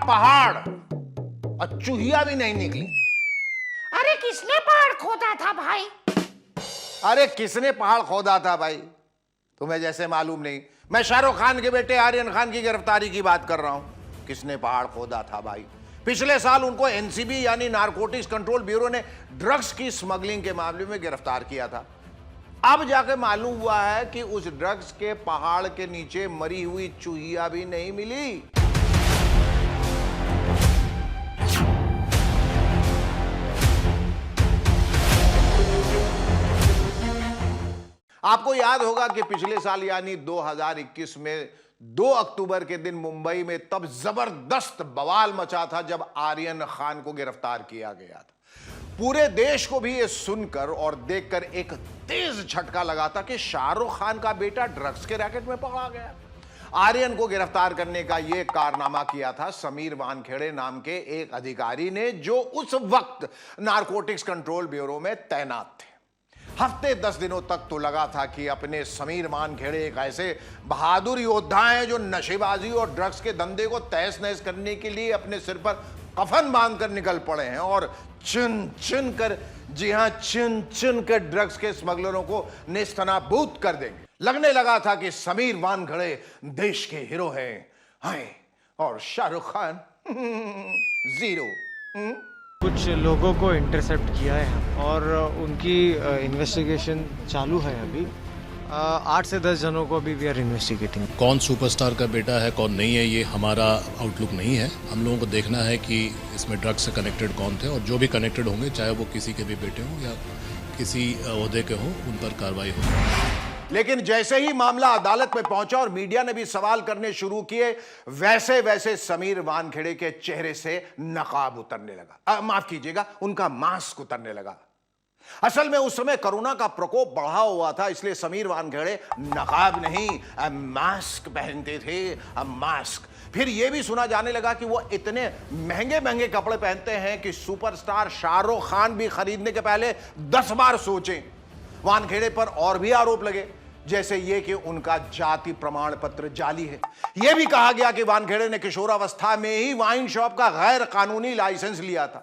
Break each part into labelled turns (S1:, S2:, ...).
S1: पहाड़ और चूहिया भी नहीं निकली।
S2: अरे किसने पहाड़ खोदा था भाई?
S1: अरे किसने पहाड़ खोदा था भाई, तुम्हें जैसे मालूम नहीं। मैं शाहरुख खान के बेटे आर्यन खान की गिरफ्तारी की बात कर रहा हूं। किसने पहाड़ खोदा था भाई? पिछले साल उनको एनसीबी यानी नारकोटिक्स कंट्रोल ब्यूरो ने ड्रग्स की स्मगलिंग के मामले में गिरफ्तार किया था। अब जाके मालूम हुआ है कि उस ड्रग्स के पहाड़ के नीचे मरी हुई चूहिया भी नहीं मिली। आपको याद होगा कि पिछले साल यानी 2021 में 2 अक्टूबर के दिन मुंबई में तब जबरदस्त बवाल मचा था जब आर्यन खान को गिरफ्तार किया गया था। पूरे देश को भी यह सुनकर और देखकर एक तेज झटका लगा था कि शाहरुख खान का बेटा ड्रग्स के रैकेट में पकड़ा गया। आर्यन को गिरफ्तार करने का यह कारनामा किया था समीर वानखेड़े नाम के एक अधिकारी ने, जो उस वक्त नारकोटिक्स कंट्रोल ब्यूरो में तैनात थे। हफ्ते 10 दिनों तक तो लगा था कि अपने समीर वानखेड़े एक ऐसे बहादुर योद्धा हैं जो नशेबाजी और ड्रग्स के धंधे को तहस नहस करने के लिए अपने सिर पर कफन बांधकर निकल पड़े हैं और चुन चुन कर, जी हां, चुन चुन कर ड्रग्स के स्मगलरों को नेस्तनाबूद कर देंगे। लगने लगा था कि समीर वानखेड़े देश के हीरो हैं, हाय, और शाहरुख खान जीरो।
S3: कुछ लोगों को इंटरसेप्ट किया है और उनकी इन्वेस्टिगेशन चालू है अभी। 8 से 10 जनों को अभी वी आर इन्वेस्टिगेटिंग।
S4: कौन सुपरस्टार का बेटा है कौन नहीं है ये हमारा आउटलुक नहीं है। हम लोगों को देखना है कि इसमें ड्रग्स से कनेक्टेड कौन थे, और जो भी कनेक्टेड होंगे, चाहे वो किसी के भी बेटे हों या किसी ओहदे के हों, उन पर कार्रवाई हो।
S1: लेकिन जैसे ही मामला अदालत में पहुंचा और मीडिया ने भी सवाल करने शुरू किए, वैसे वैसे समीर वानखेड़े के चेहरे से नकाब उतरने लगा, माफ कीजिएगा, उनका मास्क उतरने लगा। असल में उस समय कोरोना का प्रकोप बढ़ा हुआ था, इसलिए समीर वानखेड़े नकाब नहीं मास्क पहनते थे, मास्क। फिर यह भी सुना जाने लगा कि वो इतने महंगे महंगे कपड़े पहनते हैं कि सुपरस्टार शाहरुख खान भी खरीदने के पहले 10 बार सोचें। वानखेड़े पर और भी आरोप लगे, जैसे ये कि उनका जाति प्रमाण पत्र जाली है। यह भी कहा गया कि वानखेड़े ने किशोरावस्था में ही वाइन शॉप का गैर कानूनी लाइसेंस लिया था।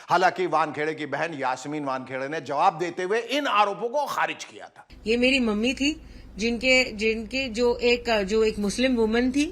S1: हालांकि वानखेड़े की बहन यास्मीन वानखेड़े ने जवाब देते हुए इन आरोपों को खारिज किया था।
S5: ये मेरी मम्मी थी, जिनके जो एक मुस्लिम वुमन थी,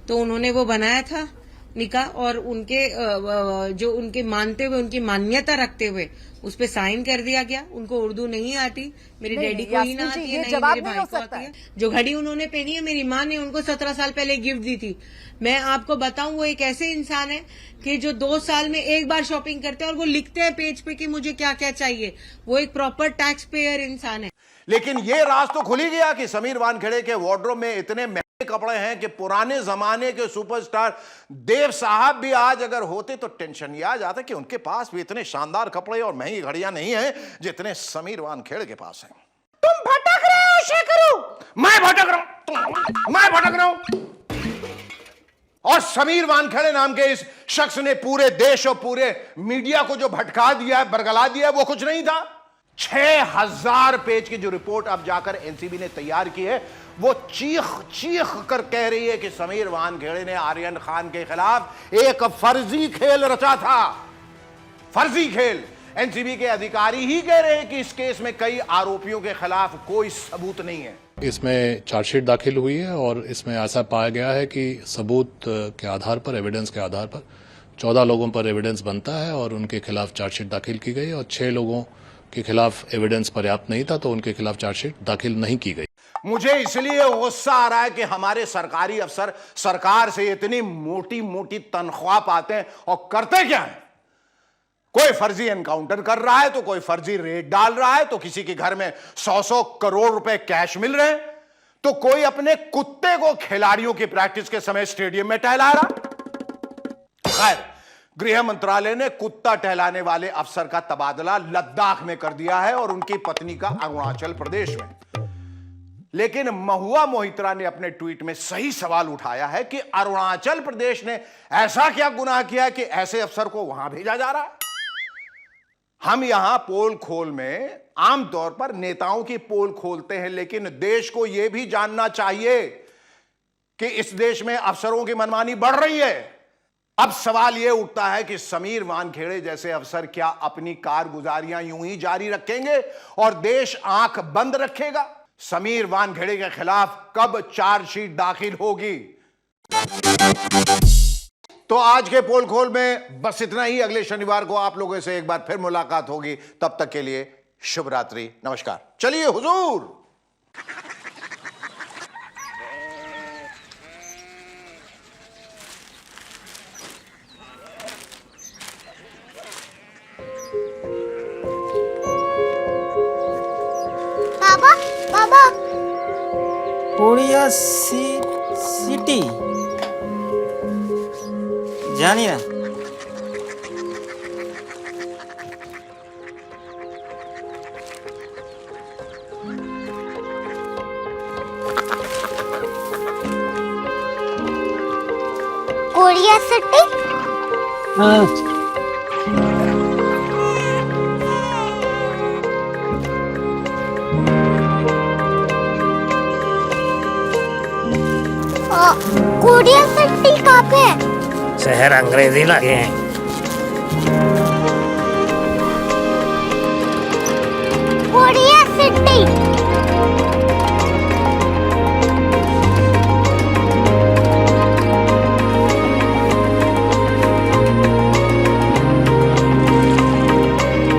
S5: तो उन्होंने वो बनाया था निकाह, और उनके मानते हुए, उनकी मान्यता रखते हुए उस पे साइन कर दिया गया। उनको उर्दू नहीं आती, मेरे डैडी को ही ना आती है, नहीं मेरे भाई को आती है। जो घड़ी उन्होंने पहनी है, मेरी माँ ने उनको 17 साल पहले गिफ्ट दी थी। मैं आपको बताऊं, वो एक ऐसे इंसान है कि जो 2 साल में एक बार शॉपिंग करते हैं और वो लिखते हैं पेज पे कि मुझे क्या क्या चाहिए। वो एक प्रॉपर टैक्स पेयर इंसान है।
S1: लेकिन यह राज तो खुल ही गया कि समीर वानखेड़े के वार्डरोब में इतने महंगे कपड़े हैं कि पुराने जमाने के सुपरस्टार देव साहब भी आज अगर होते तो टेंशन ये आ जाता कि उनके पास भी इतने शानदार कपड़े और महंगी घड़ियां नहीं हैं जितने समीर वानखेड़े के पास हैं।
S2: तुम भटक रहे हो शेखरू।
S1: मैं भटक रहा हूं। और समीर वानखेड़े नाम के इस शख्स ने पूरे देश और पूरे मीडिया को जो भटका दिया है, बरगला दिया है, वो कुछ नहीं था। 6000 पेज की जो रिपोर्ट अब जाकर एनसीबी ने तैयार की है, वो चीख कर कह रही है कि समीर वानखेड़े ने आर्यन खान के खिलाफ एक फर्जी खेल रचा था। फर्जी खेल। एनसीबी के अधिकारी ही कह रहे हैं कि इस केस में कई आरोपियों के खिलाफ कोई सबूत नहीं है।
S4: इसमें चार्जशीट दाखिल हुई है और इसमें ऐसा पाया गया है कि सबूत के आधार पर, एविडेंस के आधार पर 14 लोगों पर एविडेंस बनता है और उनके खिलाफ चार्जशीट दाखिल की गई, और 6 लोगों के खिलाफ एविडेंस पर्याप्त नहीं था तो उनके खिलाफ चार्जशीट दाखिल नहीं की गई।
S1: मुझे इसलिए गुस्सा आ रहा है कि हमारे सरकारी अफसर सरकार से इतनी मोटी मोटी तनख्वाह पाते हैं और करते क्या है? कोई फर्जी एनकाउंटर कर रहा है तो कोई फर्जी रेड डाल रहा है, तो किसी के घर में 100 करोड़ रुपए कैश मिल रहे हैं, तो कोई अपने कुत्ते को खिलाड़ियों की प्रैक्टिस के समय स्टेडियम में टहला रहा। खैर, गृह मंत्रालय ने कुत्ता टहलाने वाले अफसर का तबादला लद्दाख में कर दिया है और उनकी पत्नी का अरुणाचल प्रदेश में। लेकिन महुआ मोहित्रा ने अपने ट्वीट में सही सवाल उठाया है कि अरुणाचल प्रदेश ने ऐसा क्या गुनाह किया कि ऐसे अफसर को वहां भेजा जा रहा है। हम यहां पोल खोल में आमतौर पर नेताओं की पोल खोलते हैं, लेकिन देश को यह भी जानना चाहिए कि इस देश में अफसरों की मनमानी बढ़ रही है। अब सवाल यह उठता है कि समीर वानखेड़े जैसे अफसर क्या अपनी कारगुजारियां यूं ही जारी रखेंगे और देश आंख बंद रखेगा? समीर वानखेड़े के खिलाफ कब चार्जशीट दाखिल होगी? तो आज के पोल खोल में बस इतना ही। अगले शनिवार को आप लोगों से एक बार फिर मुलाकात होगी। तब तक के लिए शुभ रात्रि, नमस्कार। चलिए हुजूर।
S2: बाबा बाबा
S6: कोरिया सिटी जानी ना।
S2: Korea city? कोरिया सिटी कहाँ पे है?
S6: शहर अंग्रेजी लगे हैं।
S2: Korea city.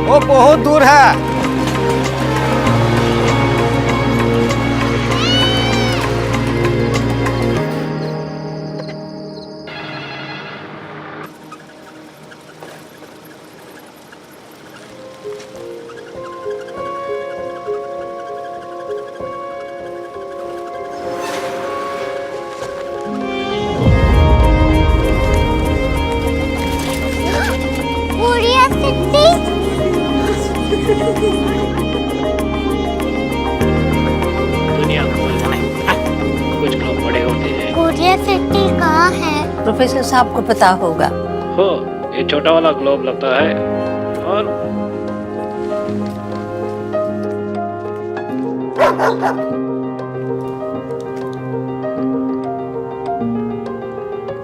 S3: वो बहुत दूर है।
S2: Korea city?
S7: दुनिया कुछ लोग बड़े होते हैं।
S2: कोरिया सिटी कहाँ है?
S8: प्रोफेसर साहब को पता होगा।
S7: हो, ये छोटा वाला ग्लोब लगता है और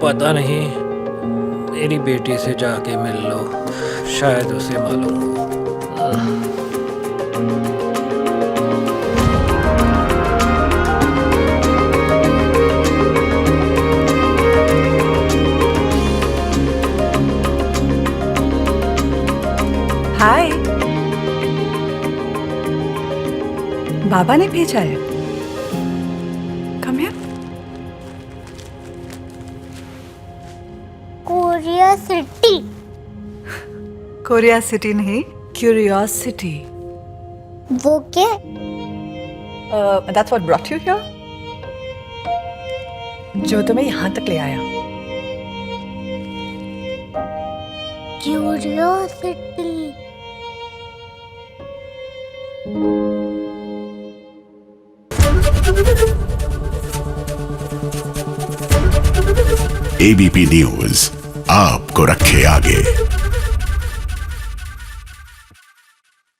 S9: पता नहीं, मेरी बेटी से जाके मिल लो, शायद उसे मालूम हो।
S8: हाय, बाबा ने भेजा है। Come here.
S2: Korea city?
S8: Korea city नहीं, क्यूरियोसिटी।
S2: वो क्या?
S8: That's what brought you here, जो तुम्हें यहाँ तक ले आया।
S2: क्यूरियोसिटी।
S10: एबीपी न्यूज आपको रखे आगे।